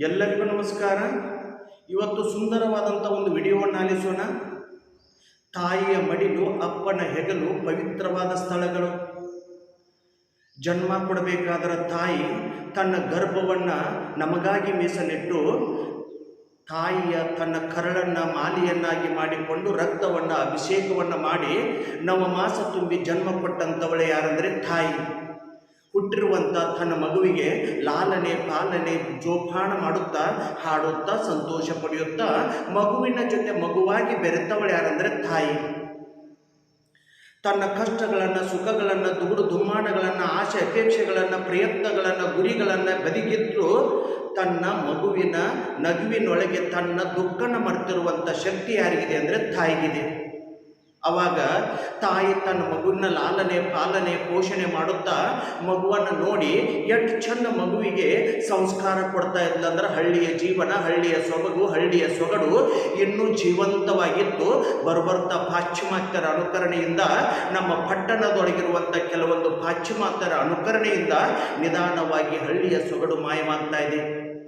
ಎಲ್ಲರಿಗೂ ನಮಸ್ಕಾರ. ಇವತ್ತು ಸುಂದರವಾದಂಥ ಒಂದು ವಿಡಿಯೋವನ್ನು ಆಲಿಸೋಣ. ತಾಯಿಯ ಮಡಿಲು, ಅಪ್ಪನ ಹೆಗಲು ಪವಿತ್ರವಾದ ಸ್ಥಳಗಳು. ಜನ್ಮ ಕೊಡಬೇಕಾದರೆ ತಾಯಿ ತನ್ನ ಗರ್ಭವನ್ನು ನಮಗಾಗಿ ಮೀಸಲಿಟ್ಟು ತಾಯಿಯ ತನ್ನ ಕರಳನ್ನು ಮಾಲೆಯನ್ನಾಗಿ ಮಾಡಿಕೊಂಡು ರಕ್ತವನ್ನು ಅಭಿಷೇಕವನ್ನು ಮಾಡಿ ನವಮಾಸ ತುಂಬಿ ಜನ್ಮ ಕೊಟ್ಟಂಥವಳೆ ಯಾರಂದರೆ ತಾಯಿ. ಹುಟ್ಟಿರುವಂಥ ತನ್ನ ಮಗುವಿಗೆ ಲಾಲನೆ ಪಾಲನೆ ಜೋಪಾನ ಮಾಡುತ್ತಾ ಹಾಡುತ್ತಾ ಸಂತೋಷ ಪಡೆಯುತ್ತಾ ಮಗುವಿನ ಜೊತೆ ಮಗುವಾಗಿ ಬೆರೆತವಳು ಯಾರಂದರೆ ತಾಯಿ. ತನ್ನ ಕಷ್ಟಗಳನ್ನು, ಸುಖಗಳನ್ನು, ದುಗುಡು ದುಮ್ಮಾನಗಳನ್ನು, ಆಸೆ ಅಪೇಕ್ಷೆಗಳನ್ನು, ಪ್ರಯತ್ನಗಳನ್ನು, ಗುರಿಗಳನ್ನು ಬದಿಗಿಟ್ಟು ತನ್ನ ಮಗುವಿನ ನಗುವಿನೊಳಗೆ ತನ್ನ ದುಃಖನ ಮರೆತಿರುವಂಥ ಶಕ್ತಿ ಯಾರಿಗಿದೆ ಅಂದರೆ ತಾಯಿಗಿದೆ. ಆವಾಗ ತಾಯಿ ತನ್ನ ಮಗುವಿನ ಲಾಲನೆ ಪಾಲನೆ ಪೋಷಣೆ ಮಾಡುತ್ತಾ ಮಗುವನ್ನು ನೋಡಿ ಎಷ್ಟು ಚಂದ ಮಗುವಿಗೆ ಸಂಸ್ಕಾರ ಕೊಡ್ತಾ ಇದ್ಲಂದ್ರೆ ಹಳ್ಳಿಯ ಜೀವನ, ಹಳ್ಳಿಯ ಸೊಬಗು, ಹಳ್ಳಿಯ ಸೊಗಡು ಇನ್ನೂ ಜೀವಂತವಾಗಿತ್ತು. ಬರ್ಬರ್ತಾ ಪಾಶ್ಚಿಮಾತ್ಯರ ಅನುಕರಣೆಯಿಂದ, ನಮ್ಮ ಪಟ್ಟಣದೊಳಗಿರುವಂಥ ಕೆಲವೊಂದು ಪಾಶ್ಚಿಮಾತ್ಯರ ಅನುಕರಣೆಯಿಂದ ನಿಧಾನವಾಗಿ ಹಳ್ಳಿಯ ಸೊಗಡು ಮಾಯವಾಗ್ತಾ ಇದೆ.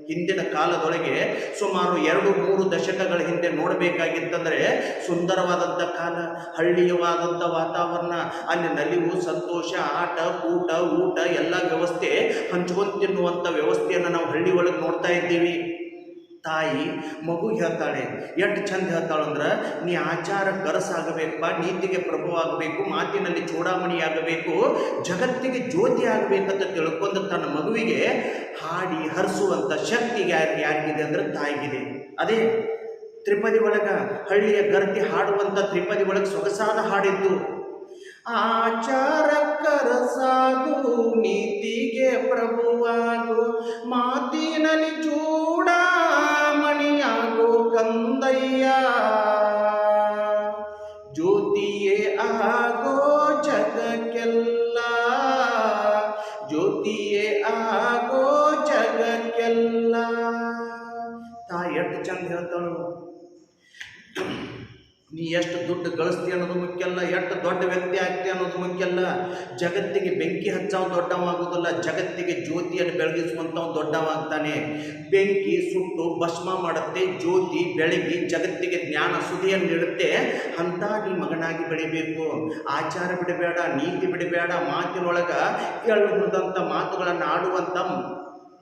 ಹಿಂದಿನ ಕಾಲದೊಳಗೆ ಸುಮಾರು 2-3 ದಶಕಗಳ ಹಿಂದೆ ನೋಡಬೇಕಾಗಿತ್ತಂದರೆ ಸುಂದರವಾದಂಥ ಕಾಲ, ಹಳ್ಳಿಯವಾದಂಥ ವಾತಾವರಣ, ಅಲ್ಲಿ ನಲಿವು, ಸಂತೋಷ, ಆಟ, ಕೂಟ, ಊಟ ಎಲ್ಲ ವ್ಯವಸ್ಥೆ, ಹಂಚ್ಕೊಂಡು ತಿನ್ನುವಂಥ ವ್ಯವಸ್ಥೆಯನ್ನು ನಾವು ಹಳ್ಳಿ ಒಳಗೆ ನೋಡ್ತಾ ಇದ್ದೀವಿ. ತಾಯಿ ಮಗು ಹೇಳ್ತಾಳೆ, ಎಷ್ಟು ಚಂದ ಹೇಳ್ತಾಳಂದ್ರೆ, ನೀ ಆಚಾರ ಕರಸಾಗಬೇಕಪ್ಪ, ನೀತಿಗೆ ಪ್ರಭುವಾಗಬೇಕು, ಮಾತಿನಲ್ಲಿ ಚೂಡಾಮಣಿಯಾಗಬೇಕು, ಜಗತ್ತಿಗೆ ಜ್ಯೋತಿ ಆಗಬೇಕಂತ ತಿಳ್ಕೊಂಡು ತನ್ನ ಮಗುವಿಗೆ ಹಾಡಿ ಹರಿಸುವಂಥ ಶಕ್ತಿ ಯಾರಿಗಿದೆ ಅಂದರೆ ತಾಯಿಗಿದೆ. ಅದೇ ತ್ರಿಪದಿ ಒಳಗೆ ಹಳ್ಳಿಯ ಗರ್ತಿ ಹಾಡುವಂಥ ತ್ರಿಪದಿ ಒಳಗೆ ಸೊಗಸಾದ ಹಾಡಿದ್ದು, ಆಚಾರ ಕರಸಾಗು, ನೀತಿಗೆ ಪ್ರಭುವಾಗು, ಮಾತಿನಲ್ಲಿ ಚೂಡಾಮಣಿಯಾಗು ಕಂದಯ್ಯ, ಜ್ಯೋತಿಯೇ ಆಗೋ ಜಗಕ್ಕೆಲ್ಲ, ಜ್ಯೋತಿಯೇ ಆಗೋ ಜಗಕ್ಕೆಲ್ಲ. ತಾಯಿ ಎಷ್ಟು ಚಂದ ಹೇಳ್ತಾಳು. ನೀ ಎಷ್ಟು ದುಡ್ಡು ಗಳಿಸ್ತಿ ಅನ್ನೋದು ಮುಖ್ಯ ಅಲ್ಲ, ಎಷ್ಟು ದೊಡ್ಡ ವ್ಯಕ್ತಿ ಆಗ್ತಿ ಅನ್ನೋದು ಮುಖ್ಯ ಅಲ್ಲ. ಜಗತ್ತಿಗೆ ಬೆಂಕಿ ಹಚ್ಚವ ದೊಡ್ಡವಾಗುವುದಿಲ್ಲ, ಜಗತ್ತಿಗೆ ಜ್ಯೋತಿಯನ್ನು ಬೆಳಗಿಸುವಂಥವ್ ದೊಡ್ಡವಾಗ್ತಾನೆ. ಬೆಂಕಿ ಸುಟ್ಟು ಭಸ್ಮ ಮಾಡುತ್ತೆ, ಜ್ಯೋತಿ ಬೆಳಗಿ ಜಗತ್ತಿಗೆ ಜ್ಞಾನ ಸುಧಿಯನ್ನು ನೀಡುತ್ತೆ. ಅಂಥ ನೀ ಮಗನಾಗಿ ಬೆಳಿಬೇಕು. ಆಚಾರ ಬಿಡಬೇಡ, ನೀತಿ ಬಿಡಬೇಡ, ಮಾತಿನೊಳಗೆ ಹೇಳುವುದಂಥ ಮಾತುಗಳನ್ನು ಆಡುವಂಥ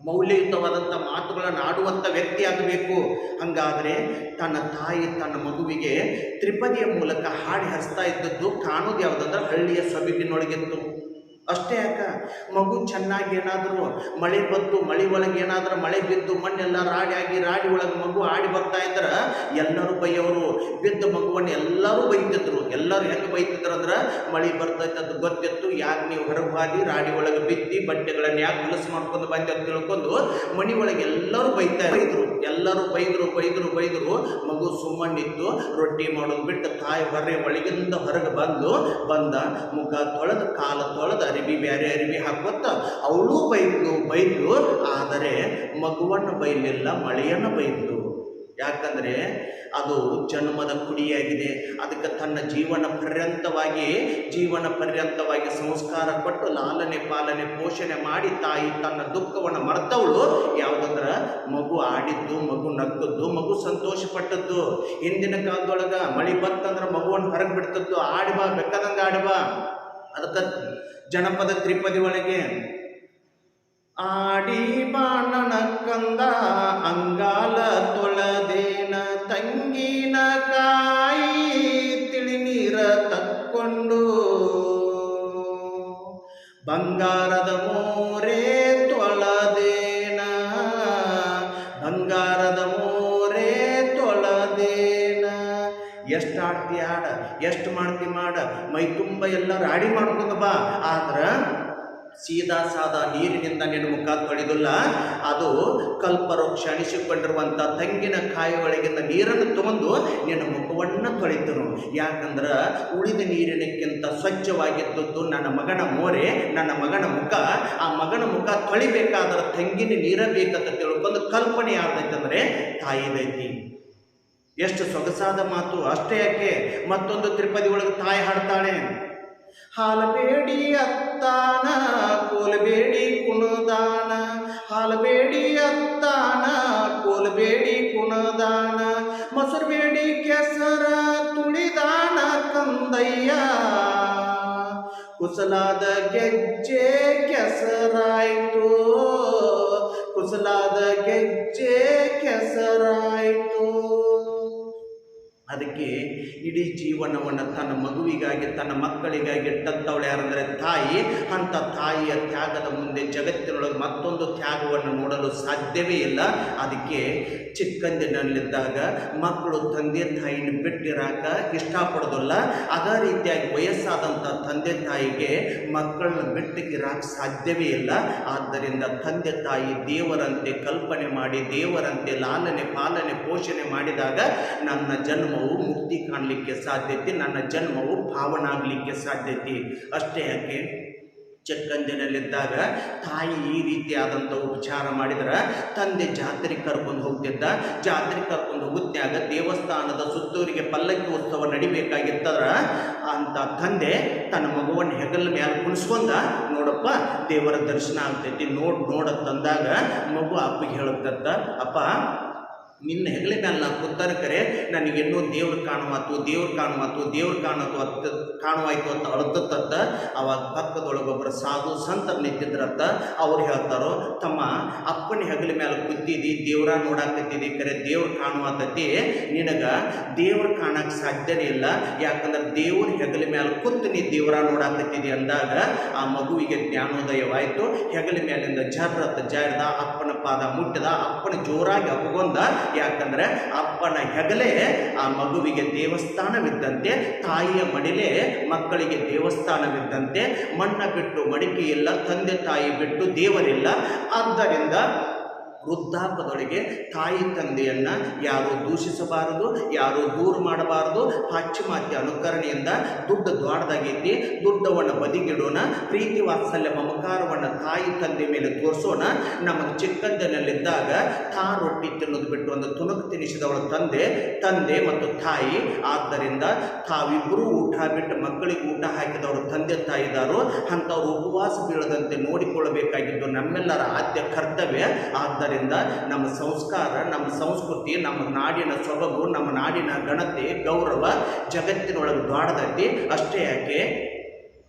ಮೌಲ್ಯಯುತವಾದಂಥ ಮಾತುಗಳನ್ನು ಆಡುವಂಥ ವ್ಯಕ್ತಿ ಆಗಬೇಕು. ಹಾಗಾದರೆ ತನ್ನ ತಾಯಿ ತನ್ನ ಮಗುವಿಗೆ ತ್ರಿಪದಿಯ ಮೂಲಕ ಹಾಡಿ ಹರಿಸ್ತಾ ಇದ್ದದ್ದು ಕಾಣೋದು ಯಾವುದಂದ್ರೆ ಹಳ್ಳಿಯ ಸೊಬಗಿನೊಳಗಿತ್ತು. ಅಷ್ಟೇ ಯಾಕ, ಮಗು ಚೆನ್ನಾಗಿ ಏನಾದರೂ ಮಳೆ ಬಂತು, ಮಳೆ ಒಳಗೆ ಏನಾದರೂ ಮಳೆ ಬಿದ್ದು ಮಣ್ಣೆಲ್ಲ ರಾಡಿ ಒಳಗೆ ಮಗು ಆಡಿ ಬರ್ತಾ ಇದ್ರೆ ಎಲ್ಲರೂ ಬೈಯೋರು. ಬಿದ್ದ ಮಗುವನ್ನು ಎಲ್ಲರೂ ಬೈತಿದ್ರು. ಎಲ್ಲರೂ ಹೆಂಗೆ ಬೈತಿದ್ರು ಅಂದ್ರೆ, ಮಳೆ ಬರ್ತೈತೆ ಅದು ಗೊತ್ತಿತ್ತು, ಯಾಕೆ ನೀವು ಹೊರಗೆ ಹಾದಿ ರಾಡಿ ಒಳಗೆ ಬಿತ್ತಿ ಬಟ್ಟೆಗಳನ್ನು ಯಾಕೆ ಕೆಲಸ ಮಾಡ್ಕೊಂಡು ಬಂದು ಅಂತ ತಿಳ್ಕೊಂಡು ಮನೆ ಒಳಗೆ ಎಲ್ಲರೂ ಬೈದ್ರು. ಎಲ್ಲರೂ ಬೈದ್ರು. ಮಗು ಸುಮ್ಮನಿತ್ತು. ರೊಟ್ಟಿ ಮಾಡೋದು ಬಿಟ್ಟು ತಾಯಿ ಒಳಗಿಂದ ಹೊರಗೆ ಬಂದ ಮುಖ ತೊಳೆದು ಕಾಲ ತೊಳೆದು ಬೇರೆ ಅರಿವಿ ಹಾಕುತ್ತ ಅವಳು ಬೈದ್ಲು. ಆದರೆ ಮಗುವನ್ನು ಬೈಲಿಲ್ಲ, ಮಳೆಯನ್ನು ಬೈದ್ಲು. ಯಾಕಂದರೆ ಅದು ಜನ್ಮದ ಕುಡಿಯಾಗಿದೆ. ಅದಕ್ಕೆ ತನ್ನ ಜೀವನ ಪರ್ಯಂತವಾಗಿ ಸಂಸ್ಕಾರ ಕೊಟ್ಟು ಲಾಲನೆ ಪಾಲನೆ ಪೋಷಣೆ ಮಾಡಿ ತಾಯಿ ತನ್ನ ದುಃಖವನ್ನು ಮರೆತವಳು ಯಾವುದಂದ್ರೆ ಮಗು ಆಡಿದ್ದು, ಮಗು ನಕ್ಕದ್ದು, ಮಗು ಸಂತೋಷ ಪಟ್ಟದ್ದು. ಹಿಂದಿನ ಕಾಲದೊಳಗೆ ಮಳೆ ಬಂತಂದ್ರೆ ಮಗುವನ್ನು ಹೊರಗೆ ಬಿಡ್ತದ್ದು, ಆಡಿಬಾ ಬೇಕಾದಂಗೆ ಆಡಿಬಾ. ಅದಕ್ಕೆ ಜನಪದ ತ್ರಿಪದಿ ಒಳಗೆ ಆಡಿ ಬಾಣನ ಕಂದ ಅಂಗಾಲ ತೊಳೆದೇನ ತಂಗಿನ ಕಾಯಿ ತಿಳಿ ನೀರ ತಕ್ಕೊಂಡು ಬಂಗಾರದ ಮೋರೆ ತೊಳೆದೇನ, ಬಂಗಾರದ ಮೋರೆ ತೊಳೆದೇನ. ಎಷ್ಟು ಆಡ್ತಿ ಆಡ, ಎಷ್ಟು ಮಾಡ್ತಿ ಮಾಡ, ಮೈ ತುಂಬ ಎಲ್ಲ ರಾಡಿ ಮಾಡ್ಕೊಂಡು ಬಾ. ಆದ್ರೆ ಸೀದಾ ಸಾದಾ ನೀರಿನಿಂದ ನಿನ್ನ ಮುಖ ತೊಳೆದಿಲ್ಲ. ಅದು ಕಲ್ಪವೃಕ್ಷ ಅಣಿಸಿಕೊಂಡಿರುವಂಥ ತೆಂಗಿನ ಕಾಯಿ ಒಳಗಿಂದ ನೀರನ್ನು ತಗೊಂಡು ನಿನ್ನ ಮುಖವನ್ನು ತೊಳಿತನು. ಯಾಕಂದ್ರೆ ಉಳಿದ ನೀರಿನಕ್ಕಿಂತ ಸ್ವಚ್ಛವಾಗಿದ್ದದ್ದು ನನ್ನ ಮಗನ ಮೋರೆ, ನನ್ನ ಮಗನ ಮುಖ. ಆ ಮಗನ ಮುಖ ತೊಳಿಬೇಕಾದ್ರೆ ತೆಂಗಿನ ನೀರ ಬೇಕಂತ ತಿಳ್ಕೊಂಡು ಕಲ್ಪನೆ ಯಾವ್ದೈತಂದ್ರೆ ತಾಯಿದೈತಿ. ಎಷ್ಟು ಸೊಗಸಾದ ಮಾತು. ಅಷ್ಟೇ ಯಾಕೆ, ಮತ್ತೊಂದು ತ್ರಿಪದಿ ಒಳಗೆ ತಾಯಿ ಹಾಡ್ತಾಳೆ, ಹಾಲಬೇಡಿ ಅತ್ತಾನ ಕೋಲಬೇಡಿ ಕುಣದಾನ, ಹಾಲಬೇಡಿ ಅತ್ತಾನ ಮೊಸರುಬೇಡಿ ಕೆಸರ ತುಳಿದಾಣ ಕಂದಯ್ಯ, ಕುಸಲಾದ ಗೆಜ್ಜೆ ಕೆಸರಾಯ್ತು, ಕುಸಲಾದ ಗೆಜ್ಜೆ ಕೆಸರಾಯ್ತು. ಅದಕ್ಕೆ ಇಡೀ ಜೀವನವನ್ನು ತನ್ನ ಮಗುವಿಗಾಗಿ ತನ್ನ ಮಕ್ಕಳಿಗಾಗಿ ಇಟ್ಟಂಥವಳು ಯಾರಂದರೆ ತಾಯಿ. ಅಂಥ ತಾಯಿಯ ತ್ಯಾಗದ ಮುಂದೆ ಜಗತ್ತಿನೊಳಗೆ ಮತ್ತೊಂದು ತ್ಯಾಗವನ್ನು ನೋಡಲು ಸಾಧ್ಯವೇ ಇಲ್ಲ. ಅದಕ್ಕೆ ಚಿಕ್ಕಂದಿನಲ್ಲಿದ್ದಾಗ ಮಕ್ಕಳು ತಂದೆ ತಾಯಿನ ಬಿಟ್ಟಿರಾಕ ಇಷ್ಟಪಡೋದಿಲ್ಲ. ಅದೇ ರೀತಿಯಾಗಿ ವಯಸ್ಸಾದಂಥ ತಂದೆ ತಾಯಿಗೆ ಮಕ್ಕಳನ್ನ ಬಿಟ್ಟಿರಾಕ ಸಾಧ್ಯವೇ ಇಲ್ಲ. ಆದ್ದರಿಂದ ತಂದೆ ತಾಯಿ ದೇವರಂತೆ ಕಲ್ಪನೆ ಮಾಡಿ ದೇವರಂತೆ ಲಾಲನೆ ಪಾಲನೆ ಪೋಷಣೆ ಮಾಡಿದಾಗ ನನ್ನ ಜನ್ಮವು ಮುಕ್ತಿ ಕಾಣಲಿಕ್ಕೆ ಸಾಧ್ಯತೆ, ನನ್ನ ಜನ್ಮವು ಪಾವನಾಗಲಿಕ್ಕೆ ಸಾಧ್ಯತೆ. ಅಷ್ಟೇ ಯಾಕೆ ಚಿಕ್ಕಂದಿನಲ್ಲಿದ್ದಾಗ ತಾಯಿ ಈ ರೀತಿಯಾದಂಥ ಉಪಚಾರ ಮಾಡಿದ್ರೆ ತಂದೆ ಜಾತ್ರೆಗೆ ಕರ್ಕೊಂಡು ಹೋಗ್ತಿದ್ದ. ಜಾತ್ರೆಗೆ ಕರ್ಕೊಂಡು ಹೋಗುತ್ತ್ಯಾಗ ದೇವಸ್ಥಾನದ ಸುತ್ತೂರಿಗೆ ಪಲ್ಲಕ್ಕಿ ಉತ್ಸವ ನಡಿಬೇಕಾಗಿತ್ತಂದ್ರೆ ಅಂತ ತಂದೆ ತನ್ನ ಮಗುವನ್ನು ಹೆಗಲ ಮೇಲೆ ಕುಣಿಸ್ಕೊಂಡ, ನೋಡಪ್ಪ ದೇವರ ದರ್ಶನ ಆಗ್ತೈತಿ ನೋಡತ್ತಂದಾಗ ಮಗು ಅಪ್ಪಗೆ ಹೇಳುತ್ತತ್ತ, ಅಪ್ಪ ನಿನ್ನ ಹೆಗಲ ಮೇಲೆ ನಾನು ಕೂತಾರೆ ಕರೆ ನನಗೆನ್ನೋ ದೇವ್ರು ಕಾಣುವಾತು ಕಾಣುವಾಯ್ತು ಅಂತ ಅಳತತ್ತ. ಅವಾಗ ಪಕ್ಕದೊಳಗೊಬ್ಬರು ಸಾಧು ಸಂತರು ನಿಂತಿದ್ರತ್ತ. ಅವ್ರು ಹೇಳ್ತಾರೋ, ತಮ್ಮ ಅಪ್ಪನ ಹೆಗಲ ಮೇಲೆ ಕೂತಿದ್ದಿ, ದೇವ್ರ ನೋಡಾಕತ್ತಿದ್ದಿ, ಕರೆ ದೇವ್ರು ಕಾಣುವತ್ತತಿ, ನಿನಗೆ ದೇವ್ರು ಕಾಣಕ್ಕೆ ಸಾಧ್ಯನೇ ಇಲ್ಲ. ಯಾಕಂದ್ರೆ ದೇವ್ರ ಹೆಗಲ ಮೇಲೆ ಕೂತು ನೀ ದೇವ್ರ ನೋಡಾಕತ್ತಿದ್ದಿ ಅಂದಾಗ ಆ ಮಗುವಿಗೆ ಜ್ಞಾನೋದಯವಾಯಿತು. ಹೆಗಲ ಮೇಲಿಂದ ಜಾರಿದ, ಅಪ್ಪನ ಪಾದ ಮುಟ್ಟಿದ, ಅಪ್ಪನ ಜೋರಾಗಿ ಅಪ್ಪಗೊಂದ. ಯಾಕಂದ್ರೆ ಅಪ್ಪನ ಹೆಗಲೇ ಆ ಮಗುವಿಗೆ ದೇವಸ್ಥಾನವಿದ್ದಂತೆ, ತಾಯಿಯ ಮಡಿಲೇ ಮಕ್ಕಳಿಗೆ ದೇವಸ್ಥಾನವಿದ್ದಂತೆ. ಮಣ್ಣ ಬಿಟ್ಟು ಮಡಿಕೆ ಇಲ್ಲ, ತಂದೆ ತಾಯಿ ಬಿಟ್ಟು ದೇವರಿಲ್ಲ. ಆದ್ದರಿಂದ ವೃದ್ಧಾಪದೊಳಗೆ ತಾಯಿ ತಂದೆಯನ್ನು ಯಾರೂ ದೂಷಿಸಬಾರದು, ಯಾರೂ ದೂರ ಮಾಡಬಾರದು. ಪಾಶ್ಚಿಮಾತ್ಯ ಅನುಕರಣೆಯಿಂದ ದುಡ್ಡು ದ್ವಾಡದಾಗೈತಿ, ದುಡ್ಡವನ್ನು ಬದಿಗಿಡೋಣ, ಪ್ರೀತಿ ವಾತ್ಸಲ್ಯ ಮಮಕಾರವನ್ನು ತಾಯಿ ತಂದೆ ಮೇಲೆ ತೋರಿಸೋಣ. ನಮಗೆ ಚಿಕ್ಕಂದಿನಲ್ಲಿದ್ದಾಗ ರೊಟ್ಟಿ ತಿನ್ನೋದು ಬಿಟ್ಟು ಒಂದು ತುಣುಕು ತಿನ್ನಿಸಿದವಳ ತಂದೆ ಮತ್ತು ತಾಯಿ. ಆದ್ದರಿಂದ ತಾವಿಬ್ಬರೂ ಊಟ ಬಿಟ್ಟು ಮಕ್ಕಳಿಗೆ ಊಟ ಹಾಕಿದವರು ತಂದೆ ತಾಯಿದಾರು. ಅಂಥವ್ರು ಉಪವಾಸ ಬೀಳದಂತೆ ನೋಡಿಕೊಳ್ಳಬೇಕಾಗಿದ್ದು ನಮ್ಮೆಲ್ಲರ ಆದ್ಯ ಕರ್ತವ್ಯ. ಆದ್ದರಿಂದ ನಮ್ಮ ಸಂಸ್ಕಾರ, ನಮ್ಮ ಸಂಸ್ಕೃತಿ, ನಮ್ಮ ನಾಡಿನ ಸೊಬಗು, ನಮ್ಮ ನಾಡಿನ ಘನತೆ ಗೌರವ ಜಗತ್ತಿನೊಳಗೆ ದ್ವಾಡದೈತಿ. ಅಷ್ಟೇ ಯಾಕೆ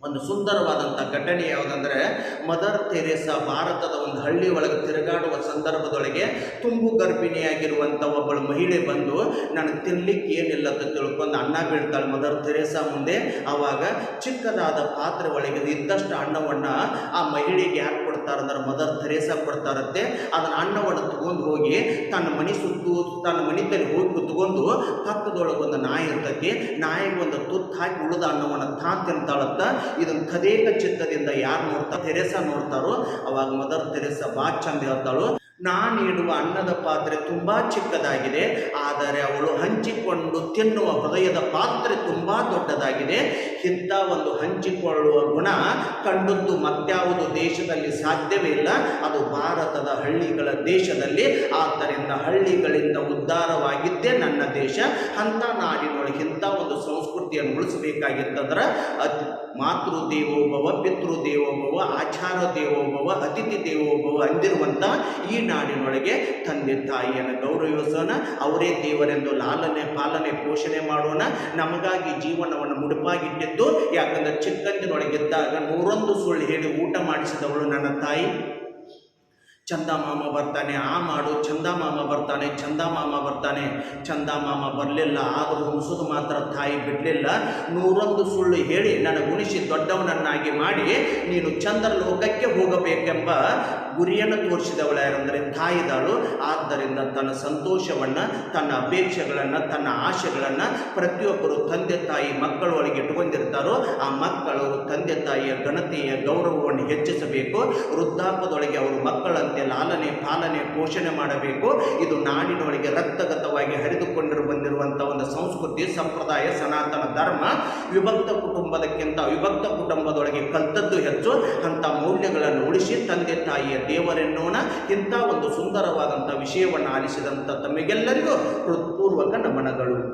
ಒಂದು ಸುಂದರವಾದಂಥ ಘಟನೆ ಯಾವುದಂದರೆ, ಮದರ್ ತೆರೇಸಾ ಭಾರತದ ಒಂದು ಹಳ್ಳಿ ಒಳಗೆ ತಿರುಗಾಡುವ ಸಂದರ್ಭದೊಳಗೆ ತುಂಬು ಗರ್ಭಿಣಿಯಾಗಿರುವಂಥ ಒಬ್ಬಳು ಮಹಿಳೆ ಬಂದು ನನಗೆ ತಿನ್ನಲಿಕ್ಕೆ ಏನಿಲ್ಲ ಅಂತ ತಿಳ್ಕೊಂಡು ಅನ್ನ ಬೀಳ್ತಾಳೆ ಮದರ್ ತೆರೇಸಾ ಮುಂದೆ. ಆವಾಗ ಚಿಕ್ಕದಾದ ಪಾತ್ರೆ ಒಳಗೆ ಇದ್ದಷ್ಟು ಅನ್ನವನ್ನು ಆ ಮಹಿಳೆಗೆ ಯಾರು ಕೊಡ್ತಾರಂದ್ರೆ ಮದರ್ ತೆರೇಸಾ ಕೊಡ್ತಾರಂತೆ. ಅದನ್ನು ಅನ್ನವನ್ನು ತಗೊಂಡು ಹೋಗಿ ತನ್ನ ಮನೆಯಲ್ಲಿ ಹೋಗಿ ಕುತ್ಕೊಂಡು ಪಕ್ಕದೊಳಗೊಂದು ನಾಯಿ ಇರ್ತೈತಿ, ನಾಯಿಗೆ ಒಂದು ತುತ್ತು ಹಾಕಿ ಉಳಿದ ಅನ್ನವನ್ನು ತಿಂತಾಳತ್ತ. ಇದನ್ನು ಕದೇಕ ಚಿತ್ತದಿಂದ ಯಾರು ನೋಡ್ತಾರೆ, ತೆರೇಸಾ ನೋಡ್ತಾರೋ. ಅವಾಗ ಮದರ್ ತೆರೇಸಾ ಭಾಳ ಚಂದ ಹೇಳ್ತಾಳು, ನಾನು ಇಡುವ ಅನ್ನದ ಪಾತ್ರೆ ತುಂಬ ಚಿಕ್ಕದಾಗಿದೆ, ಆದರೆ ಅವಳು ಹಂಚಿಕೊಂಡು ತಿನ್ನುವ ಹೃದಯದ ಪಾತ್ರೆ ತುಂಬ ದೊಡ್ಡದಾಗಿದೆ. ಇಂಥ ಒಂದು ಹಂಚಿಕೊಳ್ಳುವ ಗುಣ ಕಂಡದ್ದು ಮತ್ಯಾವುದು ದೇಶದಲ್ಲಿ ಸಾಧ್ಯವೇ ಇಲ್ಲ, ಅದು ಭಾರತದ ಹಳ್ಳಿಗಳ ದೇಶದಲ್ಲಿ. ಆದ್ದರಿಂದ ಹಳ್ಳಿಗಳಿಂದ ಉದ್ಧಾರವಾಗಿದ್ದೇ ನನ್ನ ದೇಶ. ಅಂಥ ನಾಡಿನೊಳಗೆ ಇಂಥ ಒಂದು ಸಂಸ್ಕೃತಿಯನ್ನು ಉಳಿಸಬೇಕಾಗಿತ್ತಂದ್ರೆ ಮಾತೃ ದೇವೋಭವ, ಪಿತೃ ದೇವೋಭವ, ಆಚಾರ ದೇವೋಭವ, ಅತಿಥಿ ದೇವೋಭವ ಅಂದಿರುವಂಥ ಈ ನಾಡಿನೊಳಗೆ ತಂದೆ ತಾಯಿಯನ್ನು ಗೌರವಿಸೋಣ, ಅವರೇ ದೇವರೆಂದು ಲಾಲನೆ ಪಾಲನೆ ಪೋಷಣೆ ಮಾಡೋಣ. ನಮಗಾಗಿ ಜೀವನವನ್ನು ಮುಡುಪಾಗಿಟ್ಟಿದ್ದು. ಯಾಕಂದರೆ ಚಿಕ್ಕಂದಿನೊಳಗಿದ್ದಾಗ 101 ಸುಳ್ಳು ಹೇಳಿ ಊಟ ಮಾಡಿಸಿದವಳು ನನ್ನ ತಾಯಿ. ಚಂದಮಾಮ ಬರ್ತಾನೆ, ಆ ಮಾಡು, ಚಂದಮಾಮ ಬರ್ತಾನೆ, ಚಂದಮಾಮ ಬರಲಿಲ್ಲ. ಆದರೂ ಹುಣಿಸೋದು ಮಾತ್ರ ತಾಯಿ ಬಿಡಲಿಲ್ಲ. 101 ಸುಳ್ಳು ಹೇಳಿ ನನಗೆ ಉಣಿಸಿ ದೊಡ್ಡವನನ್ನಾಗಿ ಮಾಡಿ ನೀನು ಚಂದ್ರಲೋಕಕ್ಕೆ ಹೋಗಬೇಕೆಂಬ ಗುರಿಯನ್ನು ತೋರಿಸಿದವಳು ಯಾರಂದರೆ ತಾಯಿದಾಳು. ಆದ್ದರಿಂದ ತನ್ನ ಸಂತೋಷವನ್ನು, ತನ್ನ ಅಪೇಕ್ಷೆಗಳನ್ನು, ತನ್ನ ಆಶೆಗಳನ್ನು ಪ್ರತಿಯೊಬ್ಬರು ತಂದೆ ತಾಯಿ ಮಕ್ಕಳೊಳಗೆ ಇಟ್ಕೊಂಡಿರ್ತಾರೋ ಆ ಮಕ್ಕಳು ತಂದೆ ತಾಯಿಯ ಘನತೆಯ ಗೌರವವನ್ನು ಹೆಚ್ಚಿಸಬೇಕು. ವೃದ್ಧಾಪದೊಳಗೆ ಅವರು ಮಕ್ಕಳಂತೆ ಲಾಲನೆ ಪಾಲನೆ ಪೋಷಣೆ ಮಾಡಬೇಕು. ಇದು ನಾಡಿನೊಳಗೆ ರಕ್ತಗತವಾಗಿ ಹರಿದುಕೊಂಡು ಬಂದಿರುವಂಥ ಒಂದು ಸಂಸ್ಕೃತಿ, ಸಂಪ್ರದಾಯ, ಸನಾತನ ಧರ್ಮ. ವಿಭಕ್ತ ಕುಟುಂಬದಕ್ಕಿಂತ ಅವಿಭಕ್ತ ಕುಟುಂಬದೊಳಗೆ ಕಲ್ತದ್ದು ಹೆಚ್ಚು. ಅಂಥ ಮೌಲ್ಯಗಳನ್ನು ಉಳಿಸಿ ತಂದೆ ತಾಯಿಯ ದೇವರೆನ್ನೋಣ. ಇಂಥ ಒಂದು ಸುಂದರವಾದಂಥ ವಿಷಯವನ್ನು ಆಲಿಸಿದಂಥ ತಮಗೆಲ್ಲರಿಗೂ ಹೃತ್ಪೂರ್ವಕ ನಮನಗಳು.